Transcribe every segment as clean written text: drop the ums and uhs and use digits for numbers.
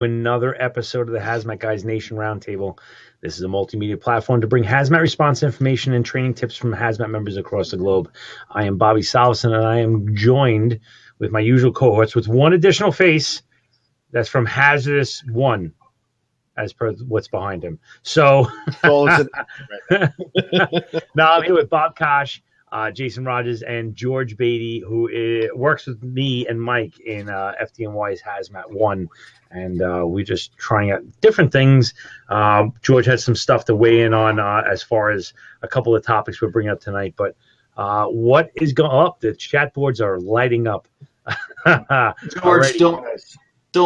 Another episode of the Hazmat Guys Nation Roundtable. This is a multimedia platform to bring hazmat response information and training tips from hazmat members across the globe. I am Bobby Salveson, and I am joined with my usual cohorts with one additional face that's from Hazardous One, as per what's behind him. So, now I'm here with Bob Kosh, Jason Rogers, and George Beatty, who works with me and Mike in FDNY's Hazmat One. And we're just trying out different things. George has some stuff to weigh in on as far as a couple of topics we're bringing up tonight. But what is going up? The chat boards are lighting up. George, don't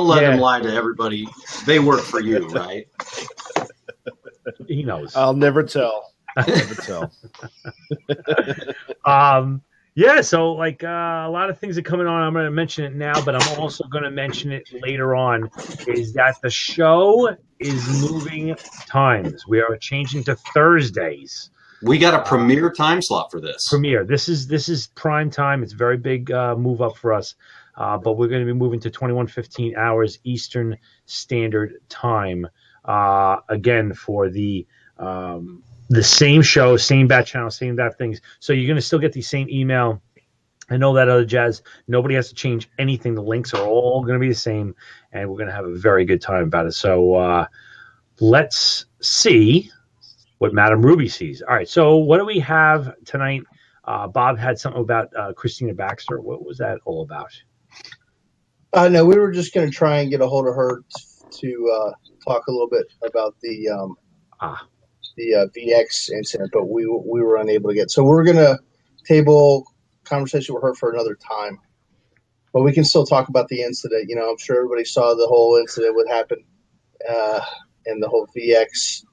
let them lie to everybody. They work for you, right? He knows. I'll never tell. Yeah, so like a lot of things are coming on. I'm going to mention it now, but I'm also going to mention it later on, is that the show is moving times. We are changing to Thursdays. We got a premiere time slot for this. This is prime time. It's a very big move up for us, but we're going to be moving to 21:15 hours Eastern Standard Time. Again, for the same show, same bat channel, same bat things. So you're going to still get the same email and all that other jazz. Nobody has to change anything. The links are all going to be the same, and we're going to have a very good time about it. So let's see what Madame Ruby sees. All right, so what do we have tonight? Bob had something about Christina Baxter. What was that all about? No, we were just going to try and get a hold of her to talk a little bit about the VX incident, but we were unable to get. So we're going to table conversation with her for another time. But we can still talk about the incident. You know, I'm sure everybody saw the whole incident, what happened, and the whole VX.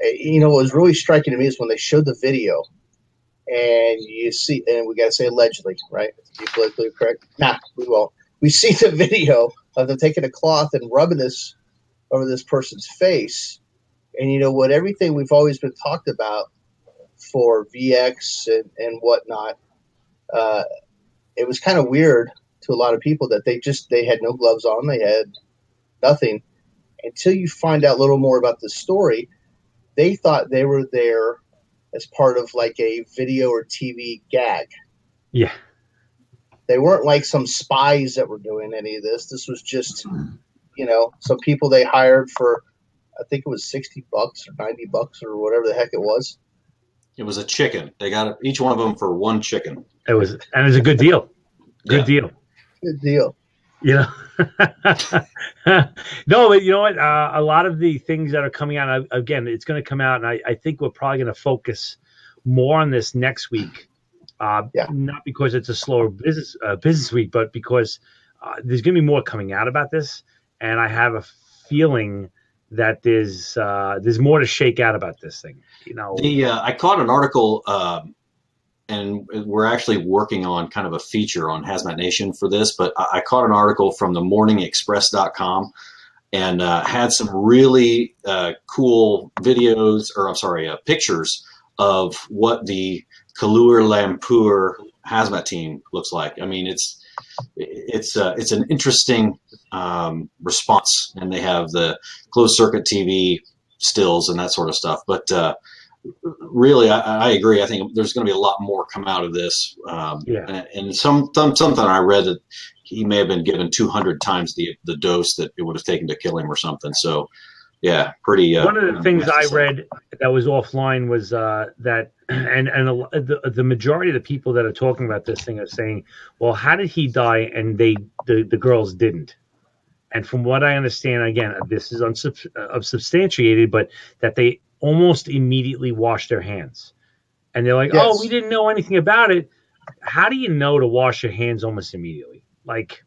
You know, what was really striking to me is when they showed the video, and you see, and we got to say allegedly, right? To be politically correct. Nah, we won't. We see the video of them taking a cloth and rubbing this over this person's face. And you know what? Everything we've always been talked about for VX and whatnot, it was kind of weird to a lot of people that they had no gloves on, they had nothing. Until you find out a little more about the story, they thought they were there as part of like a video or TV gag. Yeah, they weren't like some spies that were doing any of this. This was just, you know, some people they hired for. I think it was $60 or $90 or whatever the heck it was. It was a chicken. They got each one of them for one chicken. It was a good deal. Good deal. You know, no, but you know what? A lot of the things that are coming out, again, it's going to come out, and I think we're probably going to focus more on this next week. Not because it's a slower business week, but because there's going to be more coming out about this, and I have a feeling that there's more to shake out about this thing. You know, I caught an article, and we're actually working on kind of a feature on Hazmat Nation for this, but I caught an article from the morningexpress.com and had some really cool pictures of what the Kuala Lumpur hazmat team looks like. I mean, it's an interesting response, and they have the closed circuit TV stills and that sort of stuff. But really, I agree. I think there's going to be a lot more come out of this. And something I read that he may have been given 200 times the dose that it would have taken to kill him or something. So, yeah, pretty. One of the things I read that was offline was that, and the majority of the people that are talking about this thing are saying, well, how did he die and the girls didn't? And from what I understand, again, this is unsubstantiated, but that they almost immediately washed their hands. And they're like, oh, we didn't know anything about it. How do you know to wash your hands almost immediately? Like,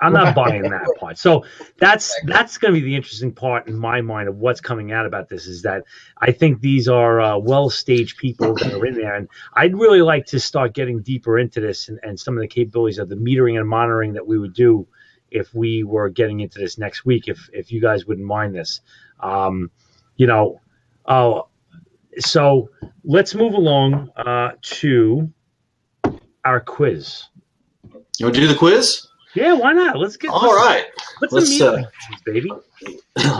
I'm not buying that part. So that's going to be the interesting part in my mind of what's coming out about this, is that I think these are well-staged people that are in there. And I'd really like to start getting deeper into this and some of the capabilities of the metering and monitoring that we would do if we were getting into this next week, if you guys wouldn't mind this. So let's move along to our quiz. You want to do the quiz? Yeah, why not? Let's get. All right. Put some Let's music, baby.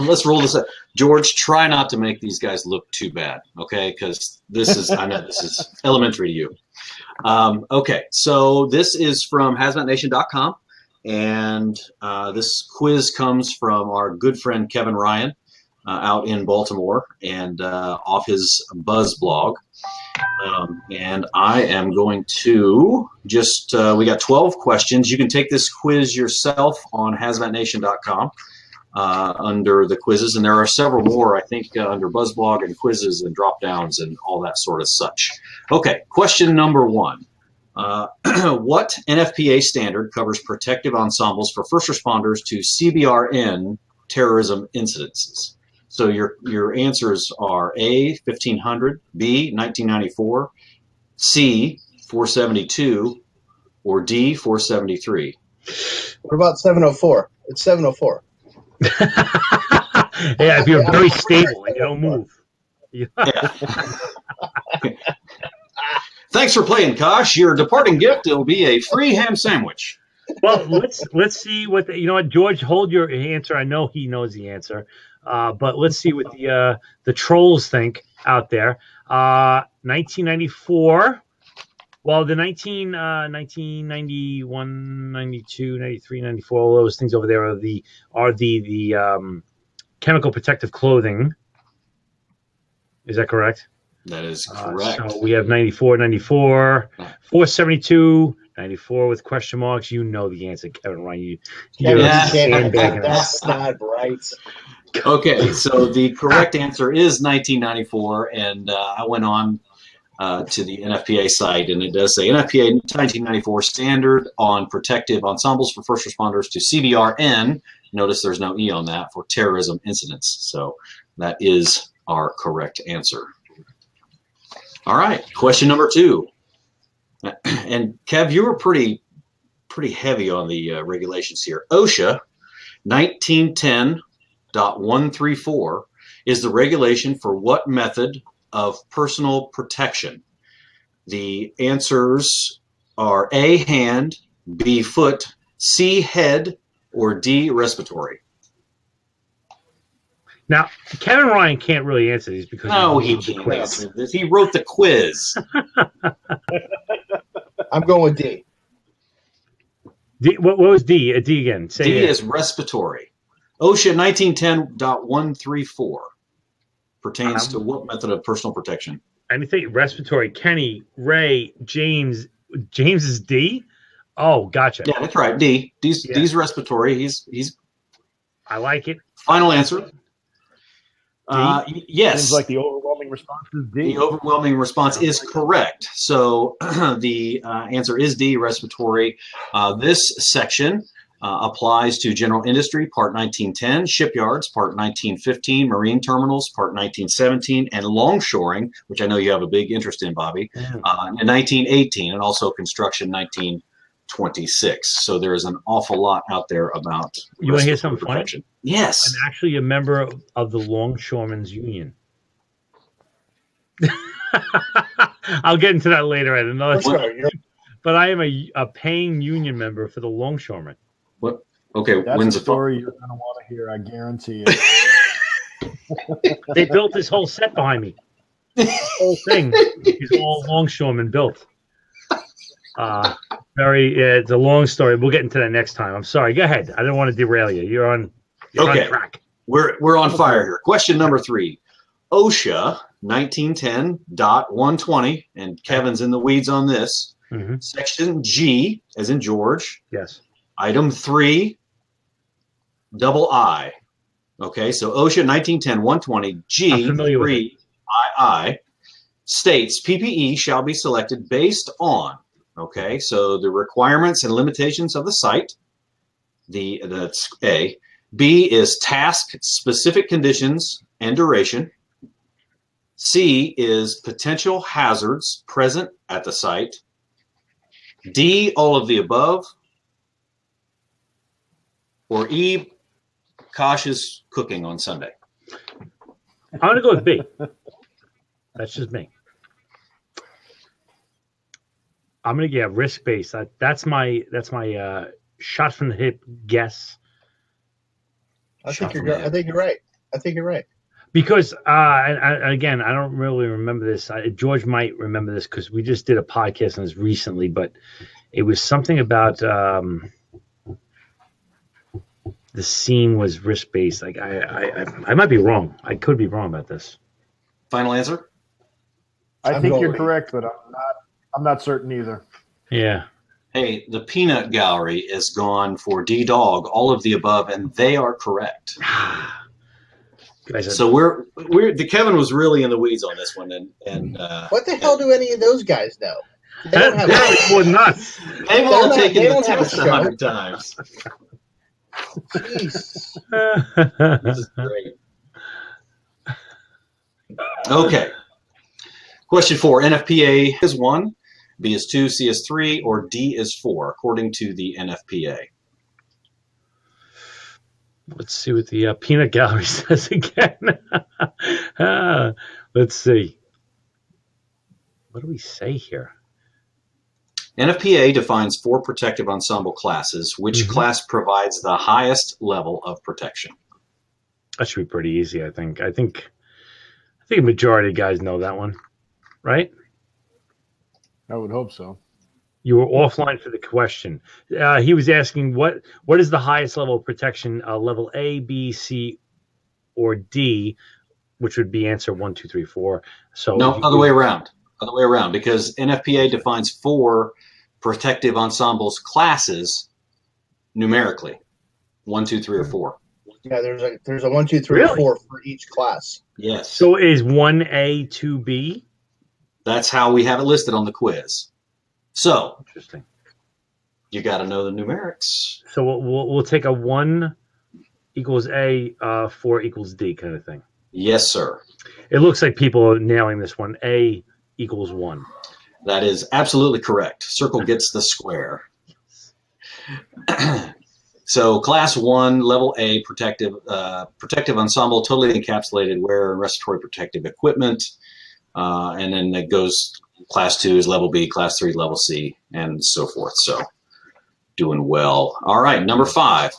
let's roll this up. George, try not to make these guys look too bad, okay? Because I know this is elementary to you. Okay, so this is from HazmatNation.com, and this quiz comes from our good friend Kevin Ryan out in Baltimore, and off his Buzz blog. And I am going to just, we got 12 questions. You can take this quiz yourself on HazmatNation.com under the quizzes, and there are several more, I think, under BuzzBlog and quizzes and drop downs and all that sort of such. Okay, question number 1. What NFPA standard covers protective ensembles for first responders to CBRN terrorism incidences? So your answers are A, 1500, B, 1994, C, 472, or D, 473. What about 704? It's 704. Yeah, if you're very stable and you don't move. Yeah. Thanks for playing, Kosh. Your departing gift will be a free ham sandwich. Well, let's see what you know. What George, hold your answer. I know he knows the answer, but let's see what the trolls think out there. 1994. Well, the 1991, 92, 93, 94, all those things over there are the chemical protective clothing. Is that correct? That is correct. So we have 94, 94, 472, 94 with question marks. You know the answer, Kevin Ryan. That's not right. Okay, so the correct answer is 1994, and I went on to the NFPA site, and it does say NFPA 1994 standard on protective ensembles for first responders to CBRN. Notice there's no E on that, for terrorism incidents. So that is our correct answer. All right, question number 2. And Kev, you were pretty heavy on the regulations here. OSHA 1910.134 is the regulation for what method of personal protection? The answers are A, hand, B, foot, C, head, or D, respiratory. Now, Kevin Ryan can't really answer these because he can't. He wrote the quiz. I'm going with D. D. What was D? D again. Say D it. is respiratory. OSHA 1910.134 pertains to what method of personal protection? Anything respiratory. Kenny, Ray, James. James is D? Oh, gotcha. Yeah, that's right. D. D's respiratory. He's. I like it. Final answer. Yes. Seems like the overwhelming response is D. The overwhelming response is correct. So the answer is D, respiratory. This section applies to general industry, Part 1910, shipyards, Part 1915, marine terminals, Part 1917, and longshoring, which I know you have a big interest in, Bobby, in 1918, and also construction 1926. So there is an awful lot out there about you want to hear something protection. Funny? Yes. I'm actually a member of the Longshoremen's Union. I'll get into that later at another time. But I am a paying union member for the longshoremen. What? Okay, that's the story you're going to want to hear. I guarantee it. They built this whole set behind me. This whole thing is all longshoremen built. It's a long story. We'll get into that next time. I'm sorry. Go ahead. I don't want to derail you. You're on track. We're on fire here. Question number 3. OSHA 1910.120, and Kevin's in the weeds on this. Mm-hmm. Section G, as in George. Yes. Item 3, double I. Okay, so OSHA 1910.120 G 3II states PPE shall be selected based on. Okay, so the requirements and limitations of the site. That's A. B is task-specific conditions and duration. C is potential hazards present at the site. D, all of the above. Or E, cautious cooking on Sunday. I'm going to go with B. That's just me. I'm going to get risk-based. That's my shot from the hip guess. I Shot think from the hip. I think you're right. I think you're right. Because again, I don't really remember this. George might remember this because we just did a podcast on this recently, but it was something about the scene was risk based. Like I might be wrong. I could be wrong about this. Final answer? I I'm think going you're B. correct, but I'm not certain either. Yeah. Hey, the peanut gallery is gone for D-Dog, all of the above, and they are correct. Guys, So the Kevin was really in the weeds on this one, and What the hell do any of those guys know? They don't have. apparently more than us. they've all taken they the don't have a test show. 100 times. Jeez. This is great. Okay. Question 4. NFPA is 1, B is 2, C is 3, or D is 4, according to the NFPA. Let's see what the peanut gallery says again. Let's see. What do we say here? NFPA defines 4 protective ensemble classes. Which Mhm. class provides the highest level of protection? That should be pretty easy, I think. I think a majority of guys know that one, right? I would hope so. You were offline for the question. He was asking what is the highest level of protection? Level A, B, C, or D, which would be answer 1, 2, 3, 4. So No, other way around. Other way around, because NFPA defines 4 protective ensembles classes numerically. 1, 2, 3, or 4. Yeah, there's a 1, 2, 3, Really? or 4 for each class. Yes. So is 1A, 2B? That's how we have it listed on the quiz. So Interesting. you got to know the numerics. So we'll take a 1 equals A, 4 equals D kind of thing. Yes, sir. It looks like people are nailing this one. A equals 1. That is absolutely correct. Circle gets the square. So class 1, level A, protective ensemble, totally encapsulated wear and respiratory protective equipment. And then it goes, class 2 is level B, class 3 level C, and so forth. So doing well. All right, number 5.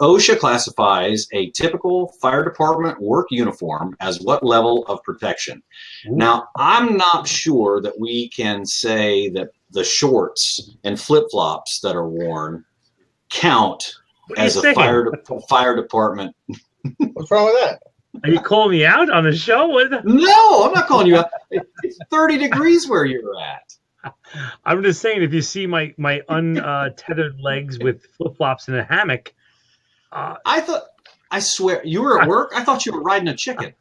OSHA classifies a typical fire department work uniform as what level of protection? Ooh. Now, I'm not sure that we can say that the shorts and flip-flops that are worn count What are you as a saying? fire department. What's wrong with that? Are you calling me out on the show? What the? No, I'm not calling you out. It's 30 degrees where you're at. I'm just saying, if you see my untethered legs with flip flops in a hammock, I swear, you were at work? I thought you were riding a chicken.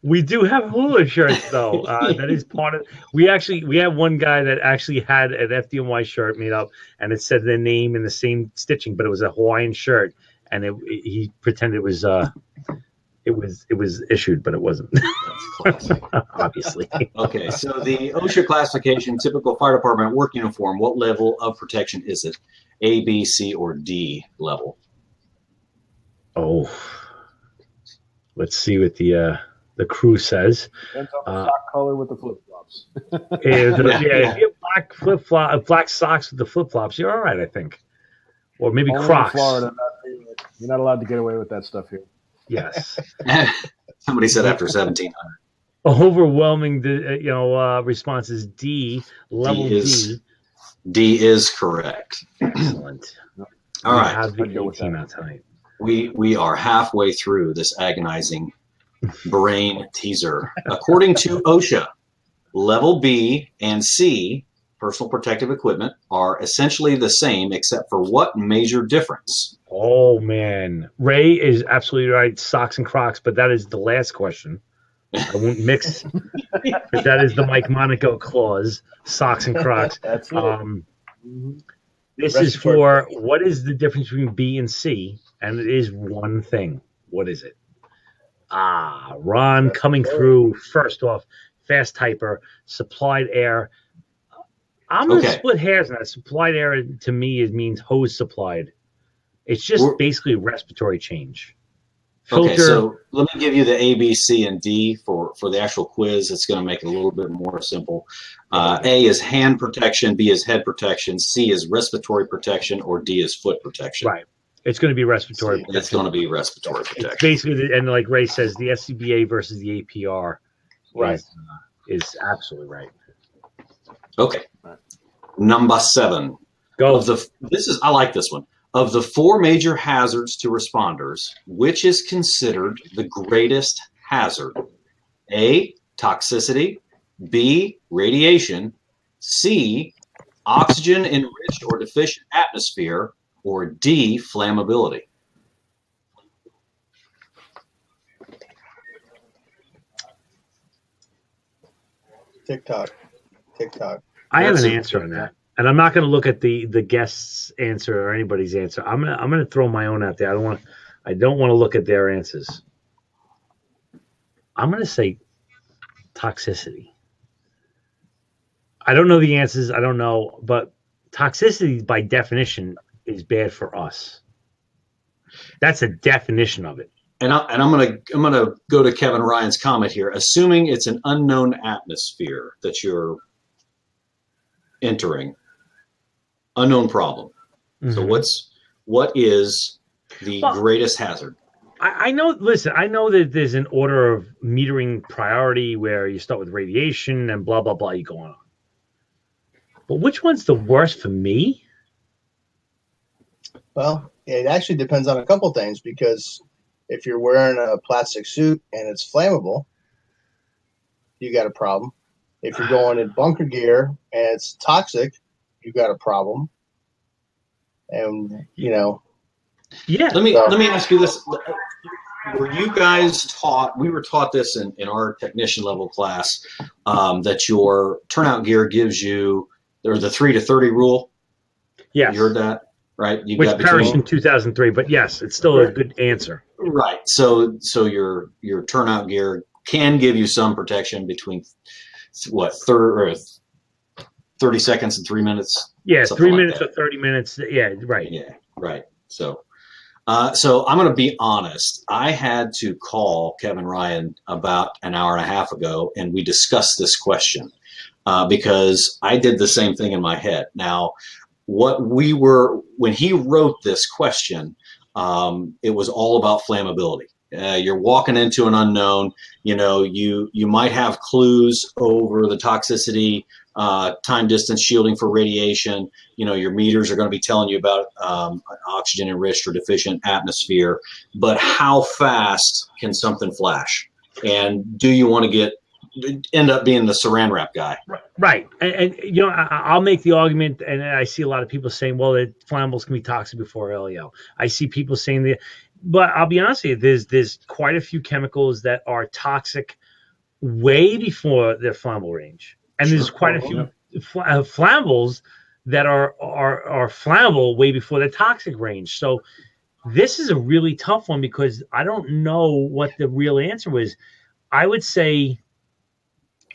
we do have hula shirts though. That is part of. We have one guy that actually had an FDNY shirt made up, and it said their name in the same stitching, but it was a Hawaiian shirt, and he pretended it was. It was issued, but it wasn't. Obviously. Okay, so the OSHA classification, typical fire department work uniform, what level of protection is it? A, B, C, or D level? Oh, let's see what the crew says. Depends on the sock color with the flip flops. If you have black socks with the flip flops, you're all right, I think. Or maybe Only Crocs. in Florida, you're not allowed to get away with that stuff here. Yes. Somebody said after 1700. Overwhelming, response is D. Level D. D is correct. Excellent. All right. Have the I'd go A with team that. out tonight. We are halfway through this agonizing brain teaser. According to OSHA, level B and C, personal protective equipment, are essentially the same except for what major difference? Oh, man. Ray is absolutely right. Socks and Crocs, but that is the last question. I won't mix, but that is the Mike Monaco clause. Socks and Crocs. That's it. This is for what is the difference between B and C? And it is one thing. What is it? Ron coming through first off, fast typer, supplied air. I'm going to split hairs on that. Supplied air to me means hose supplied. It's just basically respiratory change. Okay, Filter. so let me give you the A, B, C, and D for the actual quiz. It's going to make it a little bit more simple. A is hand protection, B is head protection, C is respiratory protection, or D is foot protection. Right. It's going to be respiratory. It's going to be respiratory It's protection. basically, and like Ray says, the SCBA versus the APR Right. is absolutely right. Okay. Number 7. Go. I like this one. Of the 4 major hazards to responders, which is considered the greatest hazard? A, toxicity, B, radiation, C, oxygen enriched or deficient atmosphere, or D, flammability. TikTok. I have That's an a- answer on that, and I'm not going to look at the guest's answer or anybody's answer. I'm gonna throw my own out there. I don't want to look at their answers. I'm going to say toxicity. I don't know the answers. I don't know, but toxicity by definition is bad for us. That's a definition of it. And I'm gonna go to Kevin Ryan's comment here. Assuming it's an unknown atmosphere that you're entering, unknown problem. So what is the greatest hazard? I know. Listen, I know that there's an order of metering priority where you start with radiation and blah blah blah. You go on. But which one's the worst for me? Well, it actually depends on a couple things, because if you're wearing a plastic suit and it's flammable, you got a problem. If you're going in bunker gear and it's toxic, you got a problem. And Yeah. Let me ask you this. Were you guys taught, we were taught this in our technician level class, that your turnout gear gives you, or the 3 to 30 rule? Yes. You heard that? Right? You Which got perished in 2003, but yes, it's still a good answer. Right. So your turnout gear can give you some protection between 30 seconds and 3 minutes. Yeah, 3 like minutes that. or 30 minutes. Yeah, right. Yeah, right. So I'm going to be honest. I had to call Kevin Ryan about an hour and a half ago, and we discussed this question because I did the same thing in my head. Now, when he wrote this question, it was all about flammability. You're walking into an unknown. You might have clues over the toxicity, time distance shielding for radiation. Your meters are going to be telling you about oxygen enriched or deficient atmosphere. But how fast can something flash? And do you want to end up being the saran wrap guy? Right. And I'll make the argument, and I see a lot of people saying, well, flammables can be toxic before LEO. I see people saying that, but I'll be honest with you, there's quite a few chemicals that are toxic way before their flammable range. And there's quite a few flammables that are flammable way before their toxic range. So this is a really tough one because I don't know what the real answer was. I would say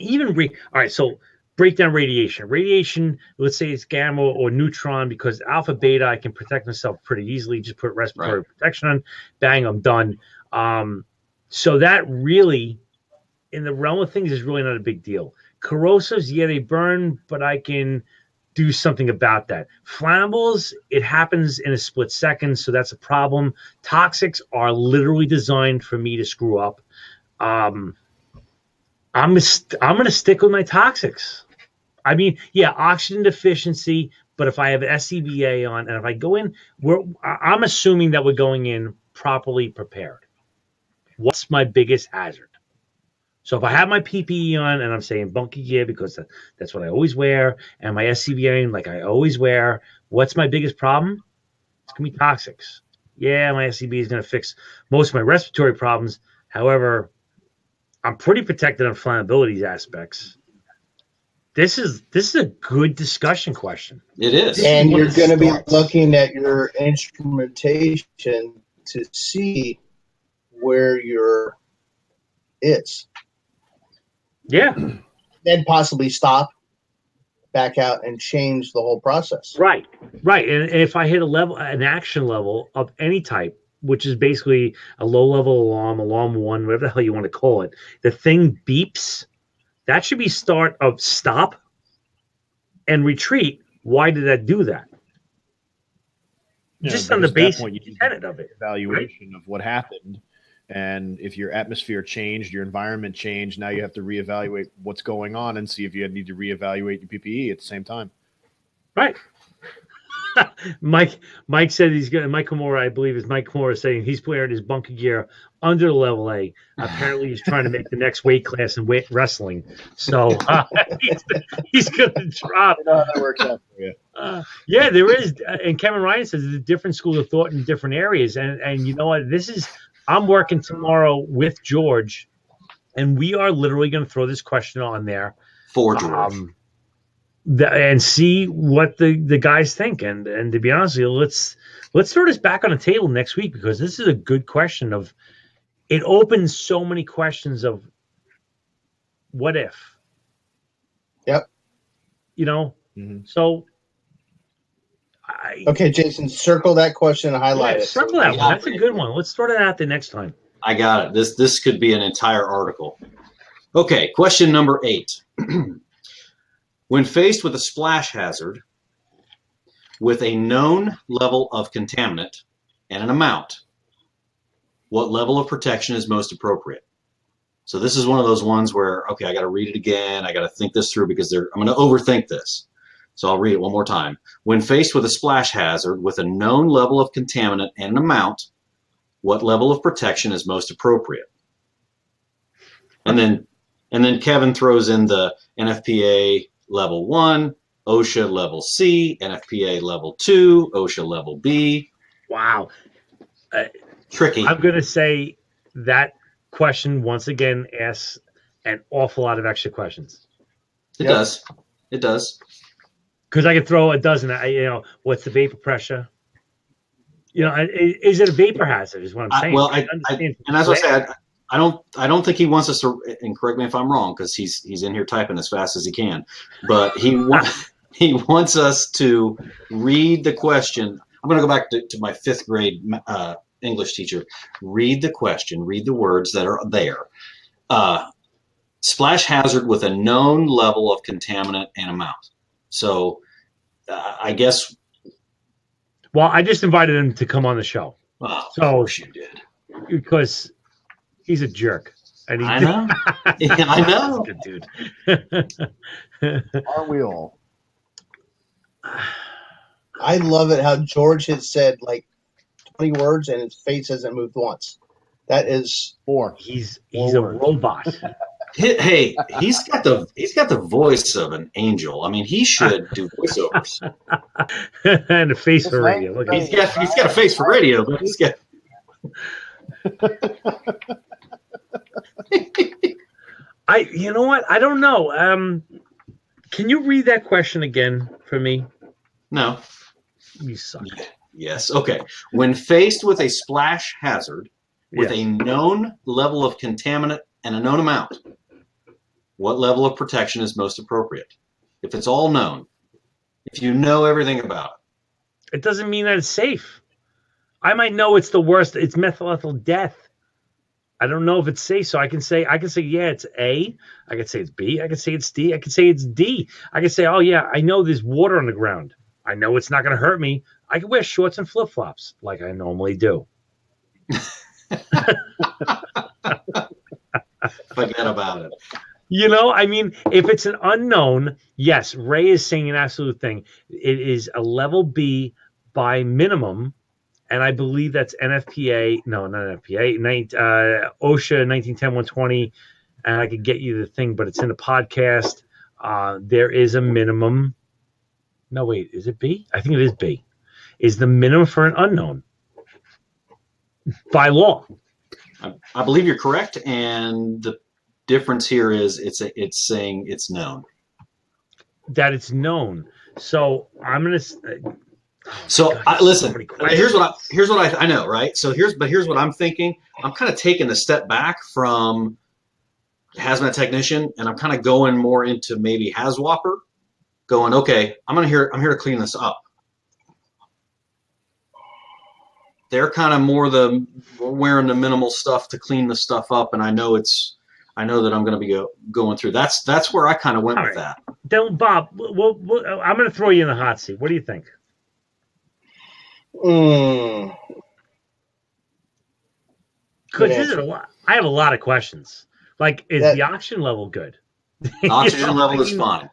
all right, so break down radiation. Radiation, let's say it's gamma or neutron, because alpha, beta, I can protect myself pretty easily. Just put respiratory protection on, bang, I'm done. So that really, in the realm of things, is really not a big deal. Corrosives, yeah, they burn, but I can do something about that. Flammables, it happens in a split second, so that's a problem. Toxics are literally designed for me to screw up. I'm going to stick with my toxics. I mean, yeah, oxygen deficiency, but if I have SCBA on and if I go in, I'm assuming that we're going in properly prepared. What's my biggest hazard? So if I have my PPE on and I'm saying bunky gear because that's what I always wear, and my SCBA like I always wear, what's my biggest problem? It's going to be toxics. Yeah, my SCBA is going to fix most of my respiratory problems. However, I'm pretty protected on flammability aspects. This is a good discussion question. It is. And you're going to be looking at your instrumentation to see where your is. Yeah. Then possibly stop, back out, and change the whole process. Right. And if I hit an action level of any type, which is basically a low-level alarm, alarm one, whatever the hell you want to call it, the thing beeps, that should be start of stop and retreat. Why did that do that? Yeah, Just on because the at that basic point you need to tenet do of it, an right? evaluation of what happened, and if your atmosphere changed, your environment changed, now you have to reevaluate what's going on and see if you need to reevaluate your PPE at the same time. Right. Mike said he's gonna. Mike Kimura, I believe, is Mike Kimura saying he's wearing his bunker gear under the level A. Apparently, he's trying to make the next weight class in wrestling. So he's gonna drop. I know how that works out for you. Yeah, there is, and Kevin Ryan says there's a different school of thought in different areas. And you know what? I'm working tomorrow with George, and we are literally going to throw this question on there. For George. And see what the guys think. And to be honest with you, let's throw this back on the table next week, because this is a good question. Of it opens so many questions of what if. Yep. So okay, Jason, circle that question and highlight it. Circle that one. That's a good one. Let's throw that out there next time. I got it. This could be an entire article. Okay, question number 8. When faced with a splash hazard with a known level of contaminant and an amount, what level of protection is most appropriate? So this is one of those ones where, okay, I got to read it again. I got to think this through because I'm going to overthink this. So I'll read it one more time. When faced with a splash hazard with a known level of contaminant and an amount, what level of protection is most appropriate? And then Kevin throws in the NFPA level 1, OSHA level C, NFPA level 2, OSHA level B. Wow. Tricky. I'm going to say that question once again asks an awful lot of extra questions. It does. It does. Because I could throw a dozen. What's the vapor pressure? Is it a vapor hazard? Is what I'm saying. And as I said, I don't think he wants us to. And correct me if I'm wrong, because he's in here typing as fast as he can. But he wants us to read the question. I'm going to go back to my 5th grade English teacher. Read the question. Read the words that are there. Splash hazard with a known level of contaminant and amount. So I guess. Well, I just invited him to come on the show. Well, so, of course you did. Because he's a jerk. And I know. I know. Good dude. Aren't we all? I love it how George has said like 20 words and his face hasn't moved once. That is 4. He's a robot. Hey, he's got the voice of an angel. I mean, he should do voiceovers. And a face for radio. Look, he's got a face for radio, but he's got. You know what? I don't know. Can you read that question again for me? No. You suck. Yes. Okay. When faced with a splash hazard with a known level of contaminant and a known amount, what level of protection is most appropriate? If it's all known, if you know everything about it. It doesn't mean that it's safe. I might know it's the worst. It's methyl death. I don't know if it's safe. So I can say, yeah, it's A. I can say it's B. I can say it's D. I can say it's D. I can say, oh yeah, I know there's water on the ground. I know it's not going to hurt me. I can wear shorts and flip-flops like I normally do. Forget about it. I mean, if it's an unknown, yes, Ray is saying an absolute thing. It is a level B by minimum, and I believe that's NFPA. No, not NFPA. OSHA 1910-120, and I could get you the thing, but it's in the podcast. There is a minimum. No, wait, is it B? I think it is B. Is the minimum for an unknown by law? I believe you're correct, and the difference here is it's saying it's known. That it's known. So I'm gonna. Listen. Here's what I know, right? So here's what I'm thinking. I'm kind of taking a step back from hazmat technician, and I'm kind of going more into maybe hazwapper. Going, okay, I'm here to clean this up. they're kind of more we're wearing the minimal stuff to clean the stuff up, and I know that I'm going to be going through. That's where I kind of went All with right. that. Then, Bob, I'm going to throw you in the hot seat. What do you think? Mm, Because Good this is answer. a lot. I have a lot of questions. Like, is That- the oxygen level good? You Oxygen know, level I is mean, fine.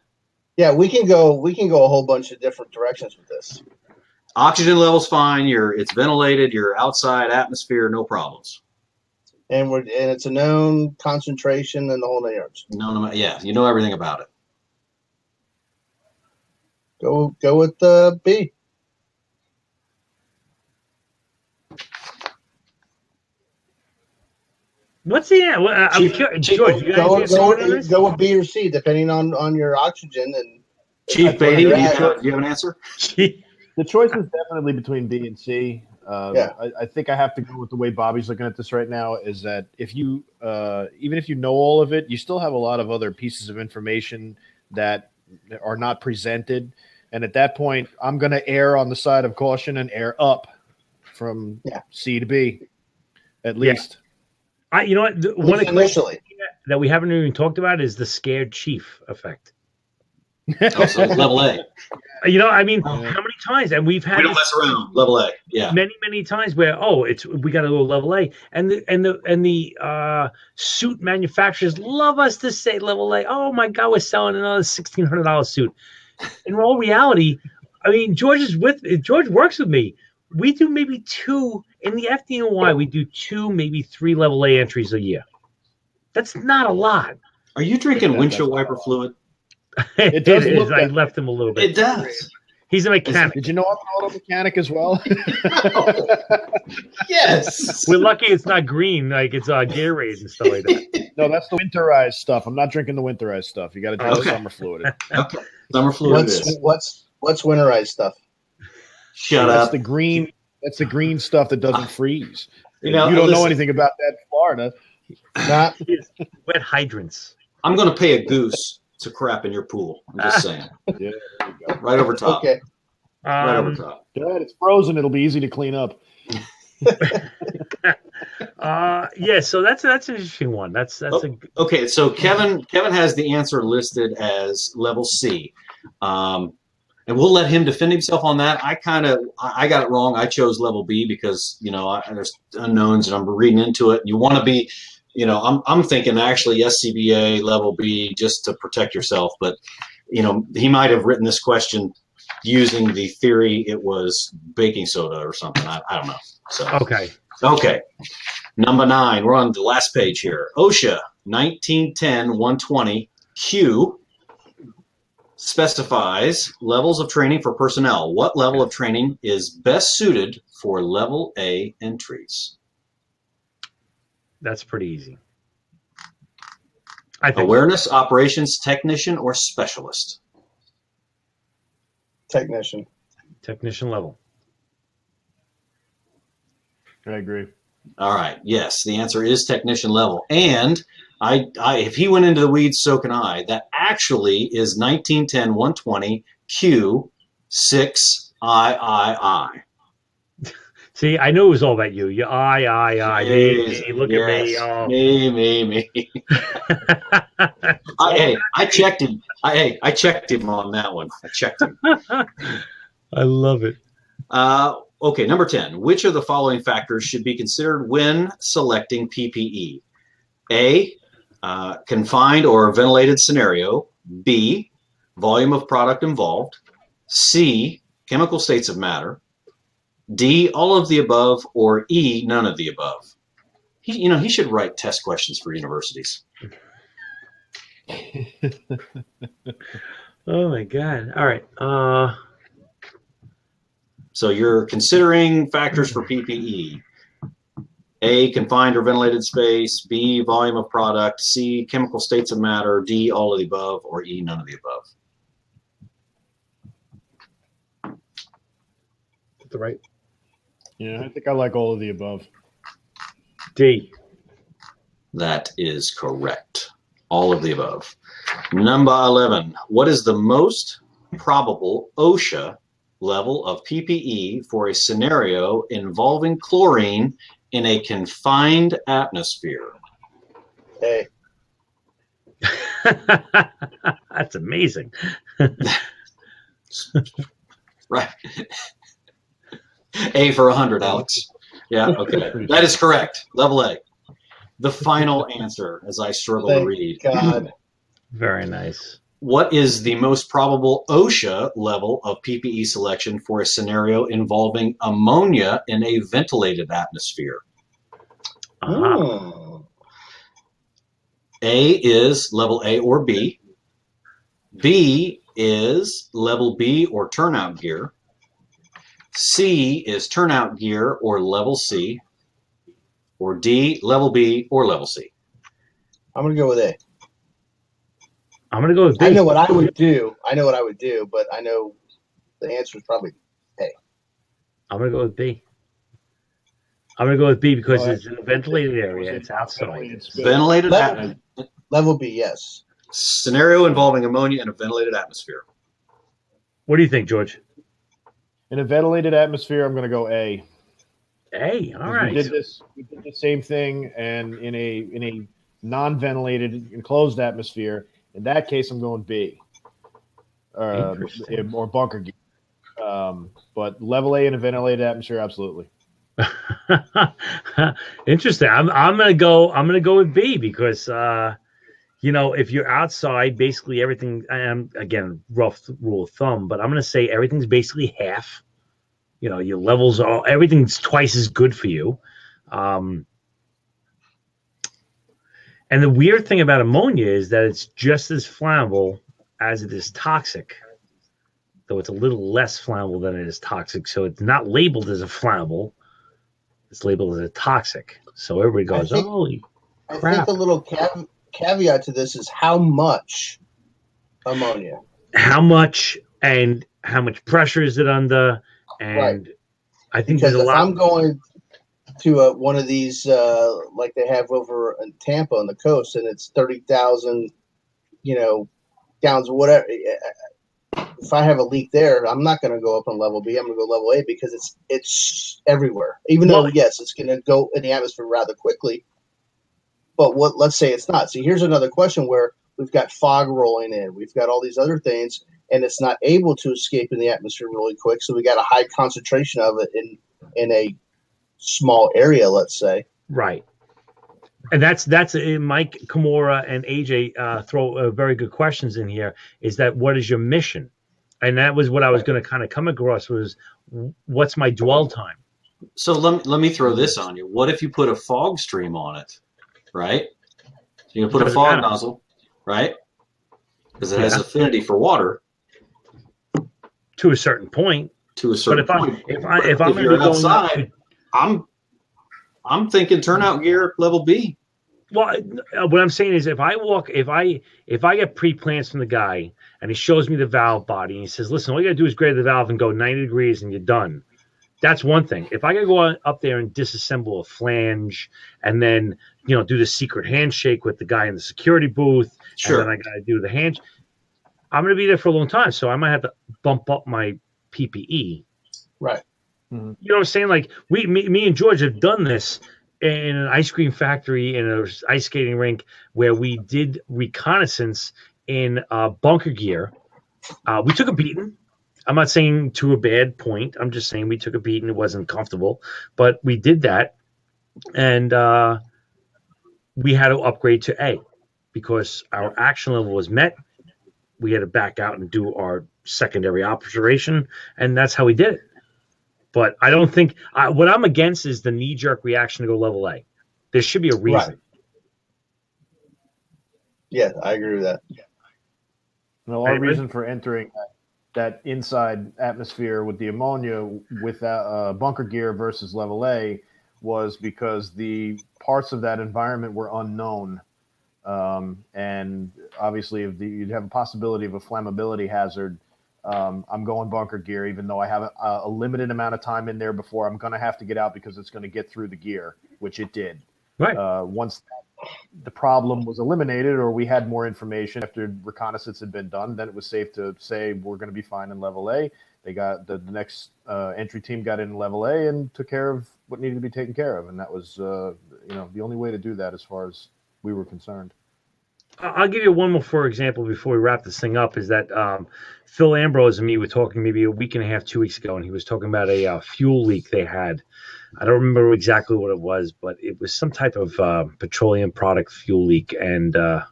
Yeah, we can go a whole bunch of different directions with this. Oxygen level's fine. It's ventilated. You're outside atmosphere, no problems. And it's a known concentration and the whole 9 yards. No, yeah, you know everything about it. Go with B. what's the I'm curious, George. You guys on this? Go with B or C depending on your oxygen and Chief where Beatty, you're do at. you have an answer? The choice is definitely between B and C. Yeah. I think I have to go with the way Bobby's looking at this right now. Is that if you, even if you know all of it, you still have a lot of other pieces of information that are not presented. And at that point, I'm going to err on the side of caution and err up from C to B, at least. You know what? One Initially. that we haven't even talked about is the scared chief effect. Oh, so it's level A. You know, I mean, how many times? And we've had We don't mess around. Level A. Yeah. many times where we got to go level A, and the suit manufacturers love us to say level A. Oh my God, we're selling another $1,600 suit. In all reality, I mean, George works with me. We do maybe 2 in the FDNY. We do 2, maybe 3 level A entries a year. That's not a lot. Are you drinking windshield wiper fluid? It does is. look I that left him a little bit. It does. He's a mechanic. Did you know I'm an auto mechanic as well? Yes. We're lucky it's not green, like it's Gatorade and stuff like that. No, that's the winterized stuff. I'm not drinking the winterized stuff. You got to drink Okay. summer fluid. Okay. Summer fluid What's winterized stuff? Shut That's up. the green. That's the green stuff that doesn't freeze. You know, you don't know listen, anything about that in Florida. Not Wet hydrants. I'm going to pay a goose to crap in your pool. I'm just saying. Yeah, there you go. Right over top. okay. Right over top. Good. It's frozen. It'll be easy to clean up. Yeah. So that's an interesting one. That's Okay. So Kevin has the answer listed as level C, and we'll let him defend himself on that. I got it wrong. I chose level B because there's unknowns and I'm reading into it. And you want to be, I'm thinking actually SCBA level B just to protect yourself, but he might have written this question using the theory it was baking soda or something. I don't know. So okay. Number 9, we're on the last page here. OSHA 1910-120 Q specifies levels of training for personnel. What level of training is best suited for level A entries? That's pretty easy. I think Awareness, operations, technician, or specialist? Technician level. I agree. All right. Yes, the answer is technician level. And if he went into the weeds, so can I. That actually is 1910-120 Q 6III. See, I knew it was all about you. You, me, look at me. Oh. Me. I checked him. I checked him on that one. I checked him. I love it. Okay, number 10. Which of the following factors should be considered when selecting PPE? A, confined or ventilated scenario. B, volume of product involved. C, chemical states of matter. D, all of the above, or E, none of the above. He should write test questions for universities. Oh my God! All right. So you're considering factors for PPE. A, confined or ventilated space. B, volume of product. C, chemical states of matter. D, all of the above, or E, none of the above. The right. Yeah, I think I like all of the above. D. That is correct. All of the above. Number 11. What is the most probable OSHA level of PPE for a scenario involving chlorine in a confined atmosphere? Hey, That's amazing. Right. A for 100, Alex. Yeah, okay. That is correct. Level A. The final answer, as I struggle to thank read. God. Very nice. What is the most probable OSHA level of PPE selection for a scenario involving ammonia in a ventilated atmosphere? Uh-huh. A is level A or B. B is level B or turnout gear. C is turnout gear or level C. Or D, level B or level C. I'm gonna go with A. I'm gonna go with B. I know what I would do. But I know the answer is probably A. I'm gonna go with B. I'm gonna go with B because Well, it's in a ventilated area. It's outside. ventilated space. Ventilated Level B, yes. scenario involving ammonia in a ventilated atmosphere. What do you think, George? In a ventilated atmosphere, I'm going to go A. A. All 'Cause right. we did the same thing, and in a non-ventilated enclosed atmosphere. In that case, I'm going B, Interesting. or bunker gear. But level A in a ventilated atmosphere, absolutely. Interesting. I'm gonna go with B because if you're outside, basically everything. And again, rough rule of thumb, but I'm gonna say everything's basically half. Your levels are everything's twice as good for you. Um, and the weird thing about ammonia is that it's just as flammable as it is toxic, though it's a little less flammable than it is toxic. So it's not labeled as a flammable; it's labeled as a toxic. So everybody I goes, think "Holy I think crap!" a little caveat to this is how much ammonia. How much and how much pressure is it under? Right. And I think there's Because a if lot. I'm going to one of these like they have over in Tampa on the coast, and it's 30,000, gallons or whatever. If I have a leak there, I'm not going to go up on level B. I'm going to go level A because it's everywhere. Even Well, though yes, it's going to go in the atmosphere rather quickly. But let's say it's not. See, here's another question where we've got fog rolling in, we've got all these other things, and it's not able to escape in the atmosphere really quick. So we got a high concentration of it in a small area, let's say. right. And that's Mike Kimura and AJ throw very good questions in here. Is that what is your mission? And that was what I was Right. going to kind of come across was what's my dwell time? So let me throw this on you. What if you put a fog stream on it, right? You can put a Doesn't fog matter. nozzle, right? Because it has Yeah, affinity for water to a certain point. to a But certain point. if But I'm if going to be you're going up outside, to I'm thinking turnout gear level B. well, what I'm saying is if I get pre-plans from the guy and he shows me the valve body and he says, listen, all you got to do is grade the valve and go 90 degrees and you're done. That's one thing. If I got to go up there and disassemble a flange and then, do the secret handshake with the guy in the security booth, and then Sure. I got to do the hand, I'm going to be there for a long time. So I might have to bump up my PPE. Right. Mm-hmm. You know what I'm saying? Like me and George have done this in an ice cream factory in an ice skating rink where we did reconnaissance in bunker gear. We took a beating. I'm not saying to a bad point. I'm just saying we took a beating. It wasn't comfortable, but we did that, and we had to upgrade to A because our action level was met. We had to back out and do our secondary observation, and that's how we did it. But I don't think what I'm against is the knee jerk reaction to go level A. There should be a reason. Right. Yeah, I agree with that. Well, our reason for entering that inside atmosphere with the ammonia with that bunker gear versus level A was because the parts of that environment were unknown. And obviously, if you'd have a possibility of a flammability hazard, I'm going bunker gear, even though I have a limited amount of time in there before I'm going to have to get out because it's going to get through the gear, which it did. Right. Once the problem was eliminated, or we had more information after reconnaissance had been done, then it was safe to say we're going to be fine in level A. They got the next entry team got in level A and took care of what needed to be taken care of, and that was the only way to do that as far as we were concerned. I'll give you one more for example before we wrap this thing up. Is that Phil Ambrose and me were talking maybe a week and a half, 2 weeks ago, and he was talking about a fuel leak they had. I don't remember exactly what it was, but it was some type of petroleum product fuel leak, and I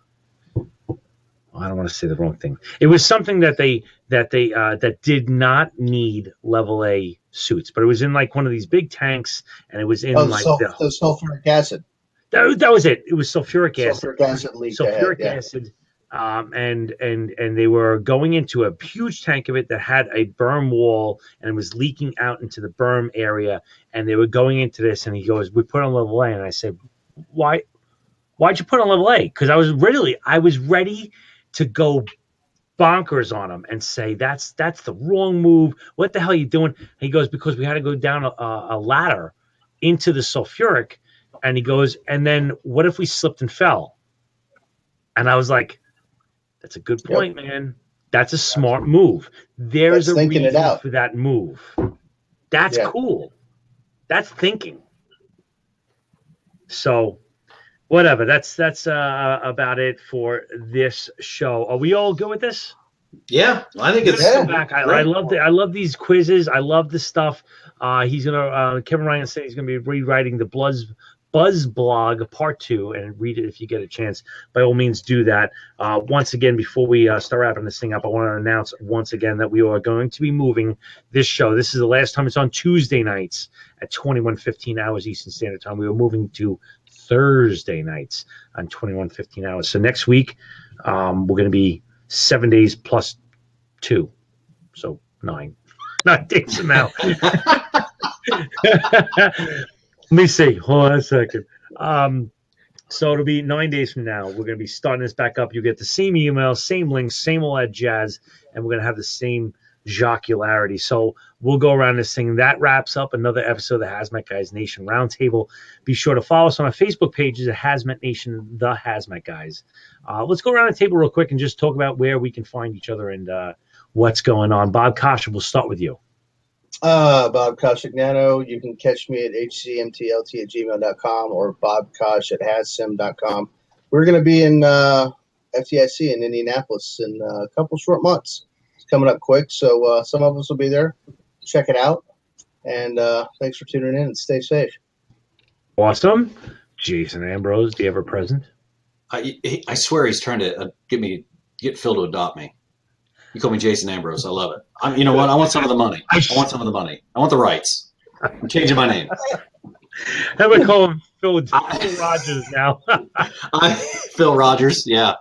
don't want to say the wrong thing. It was something that that did not need level A suits, but it was in like one of these big tanks, and it was in the sulfuric acid. That was it. It was sulfuric acid. Sulfuric acid leak. Sulfuric acid. And they were going into a huge tank of it that had a berm wall, and it was leaking out into the berm area. And they were going into this, and he goes, "We put on level A." And I said, "Why'd you put on level A?" Because I was ready to go bonkers on him and say that's the wrong move. What the hell are you doing? And he goes, "Because we had to go down a ladder into the sulfuric." And he goes, "And then what if we slipped and fell?" And I was like, "That's a good point, man. That's a smart move. There's a reason for that move. That's cool. That's thinking." So, whatever. That's about it for this show. Are we all good with this? Yeah, I think it's back. I love these quizzes. I love this stuff. He's gonna Kevin Ryan said he's gonna be rewriting the Buzz blog part 2, and read it if you get a chance. By all means, do that. Once again, before we start wrapping this thing up, I want to announce once again that we are going to be moving this show. This is the last time it's on Tuesday nights at 21:15 hours Eastern Standard Time. We are moving to Thursday nights on 21:15 hours. So next week, we're going to be 7 days plus 2, so 9 days from now. Let me see. Hold on a second. So it'll be 9 days from now. We're going to be starting this back up. You get the same email, same links, same all that jazz, and we're going to have the same jocularity. So we'll go around this thing. That wraps up another episode of the Hazmat Guys Nation Roundtable. Be sure to follow us on our Facebook pages at Hazmat Nation, the Hazmat Guys. Let's go around the table real quick and just talk about where we can find each other and what's going on. Bob Kasha, we'll start with you. Bob Koshignano. You can catch me at hcmtlt@gmail.com or bobkosh@hazsim.com. We're going to be in FDIC in Indianapolis in a couple short months. It's coming up quick, so some of us will be there. Check it out. And thanks for tuning in and stay safe. Awesome. Jason Ambrose, the ever present. I swear he's trying to get Phil to adopt me. You call me Jason Ambrose. I love it. You know what? I want some of the money. I want some of the money. I want the rights. I'm changing my name. How about call him Phil Rogers now? I'm Phil Rogers. Yeah.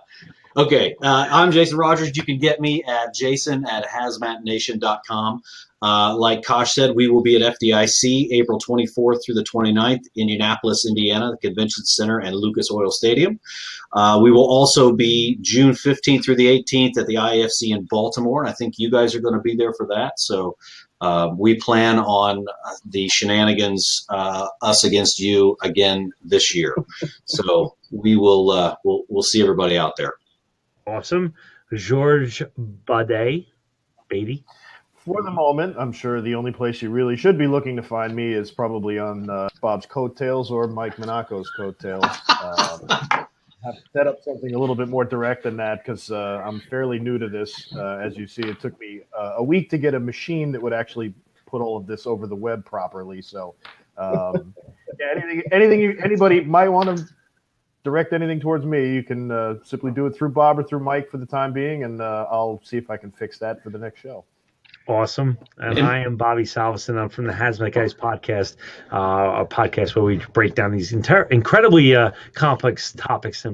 Okay. I'm Jason Rogers. You can get me at jason@hazmatnation.com. Like Kosh said, we will be at FDIC April 24th through the 29th, Indianapolis, Indiana, the Convention Center and Lucas Oil Stadium. We will also be June 15th through the 18th at the IFC in Baltimore. I think you guys are going to be there for that. So we plan on the shenanigans, us against you again this year. So we will we'll see everybody out there. Awesome. George Beatty. For the moment, I'm sure the only place you really should be looking to find me is probably on Bob's coattails or Mike Monaco's coattails. Have to set up something a little bit more direct than that because I'm fairly new to this. As you see, it took me a week to get a machine that would actually put all of this over the web properly. So, anybody might want to direct anything towards me, you can simply do it through Bob or through Mike for the time being, and I'll see if I can fix that for the next show. Awesome. And I am Bobby Salveson. I'm from the Hazmat Guys podcast, a podcast where we break down these incredibly complex topics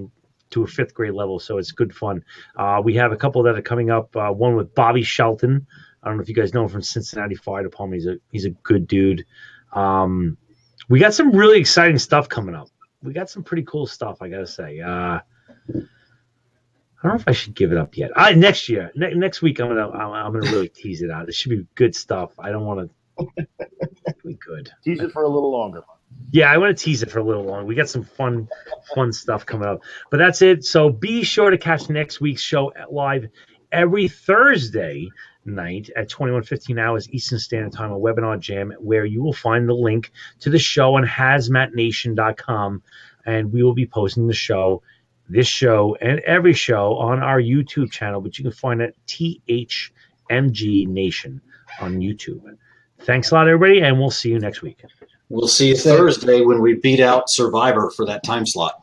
to a fifth grade level. So it's good fun. We have a couple that are coming up. One with Bobby Shelton. I don't know if you guys know him from Cincinnati Fire Department. He's a good dude. We got some really exciting stuff coming up. We got some pretty cool stuff, I gotta say. I don't know if I should give it up yet. Next year, next week, I'm gonna really tease it out. It should be good stuff. I don't want to. Be good. Tease it for a little longer. Yeah, I want to tease it for a little long. We got some fun stuff coming up. But that's it. So be sure to catch next week's show live every Thursday night at 21:15 hours Eastern Standard Time, a webinar jam, where you will find the link to the show on hazmatnation.com. And we will be posting this show, and every show on our YouTube channel, which you can find at THMG Nation on YouTube. Thanks a lot, everybody, and we'll see you next week. We'll see you Thursday when we beat out Survivor for that time slot.